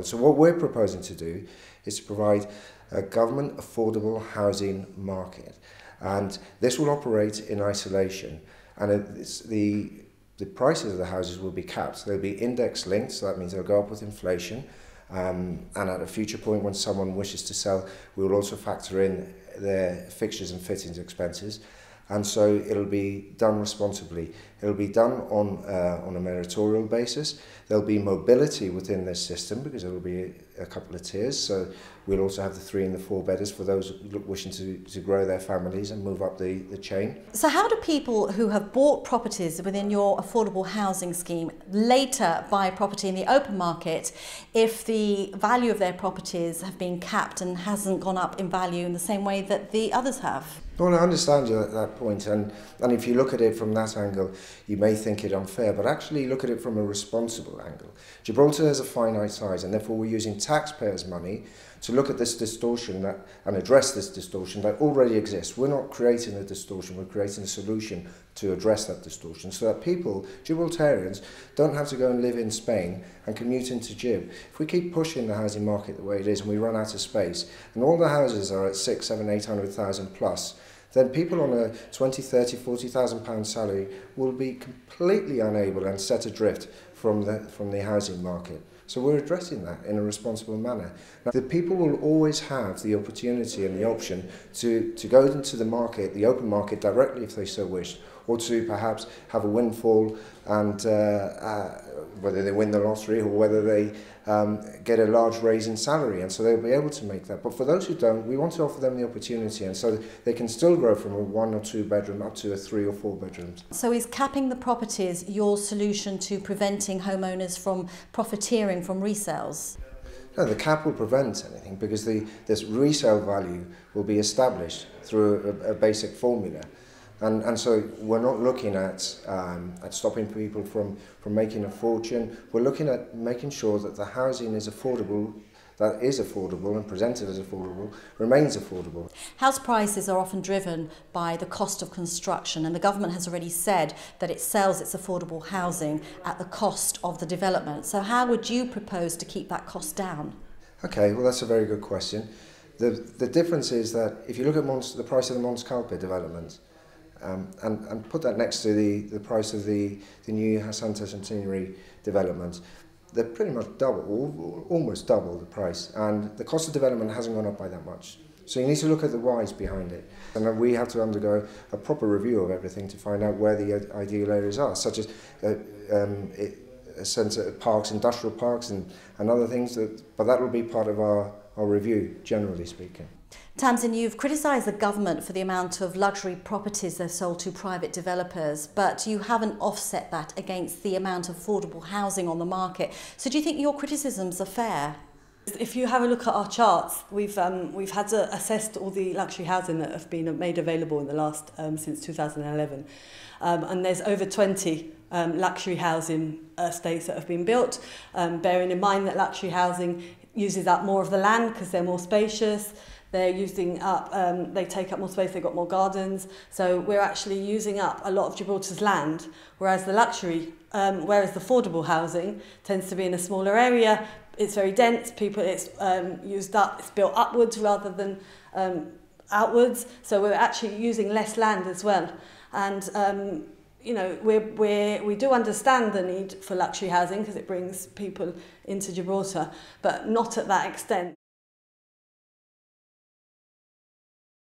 So what we're proposing to do is to provide a government affordable housing market, and this will operate in isolation, and the prices of the houses will be capped. They'll be index linked, so that means they'll go up with inflation, and at a future point when someone wishes to sell, we will also factor in their fixtures and fittings expenses. And so it'll be done responsibly. It'll be done on a meritorial basis. There'll be mobility within this system because there will be a couple of tiers. So we'll also have the 3 and the 4 bedders for those wishing to grow their families and move up the chain. So how do people who have bought properties within your affordable housing scheme later buy property in the open market if the value of their properties have been capped and hasn't gone up in value in the same way that the others have? Well, I understand you at that point, and if you look at it from that angle, you may think it unfair, but actually look at it from a responsible angle. Gibraltar has a finite size, and therefore we're using taxpayers' money to look at this distortion and address this distortion that already exists. We're not creating a distortion, we're creating a solution to address that distortion so that people, Gibraltarians, don't have to go and live in Spain and commute into Gib. If we keep pushing the housing market the way it is and we run out of space, and all the houses are at 6, 7, 800,000 plus, then people on a 20, 30, 40,000 pound salary will be completely unable and set adrift from the housing market. So we're addressing that in a responsible manner. Now, the people will always have the opportunity and the option to go into the market, the open market, directly if they so wish, or to perhaps have a windfall and whether they win the lottery or whether they get a large raise in salary, and so they'll be able to make that. But for those who don't, we want to offer them the opportunity, and so they can still grow from a 1 or 2 bedroom up to a 3 or 4 bedrooms. So is capping the properties your solution to preventing homeowners from profiteering from resales? No, the cap will prevent anything because this resale value will be established through a basic formula. And so we're not looking at stopping people from making a fortune. We're looking at making sure that the housing is affordable, and presented as affordable, remains affordable. House prices are often driven by the cost of construction, and the government has already said that it sells its affordable housing at the cost of the development. So how would you propose to keep that cost down? Okay, well, that's a very good question. The difference is that if you look at the price of the Mons Calpe development, and put that next to the price of the new Santa Centenary development, they're pretty much double, almost double the price, and the cost of development hasn't gone up by that much. So you need to look at the whys behind it, and we have to undergo a proper review of everything to find out where the ideal areas are, such as centre parks, industrial parks, and other things. But that will be part of our review, generally speaking. Tamsin, you've criticised the government for the amount of luxury properties they've sold to private developers, but you haven't offset that against the amount of affordable housing on the market. So do you think your criticisms are fair? If you have a look at our charts, we've had to assess all the luxury housing that have been made available in the last since 2011, and there's over 20 luxury housing estates that have been built. Bearing in mind that luxury housing uses up more of the land because they're more spacious. They're using up, they take up more space, they've got more gardens. So we're actually using up a lot of Gibraltar's land, whereas the affordable housing tends to be in a smaller area. It's very dense, it's used up, it's built upwards rather than outwards. So we're actually using less land as well. And you know, we do understand the need for luxury housing because it brings people into Gibraltar, but not at that extent.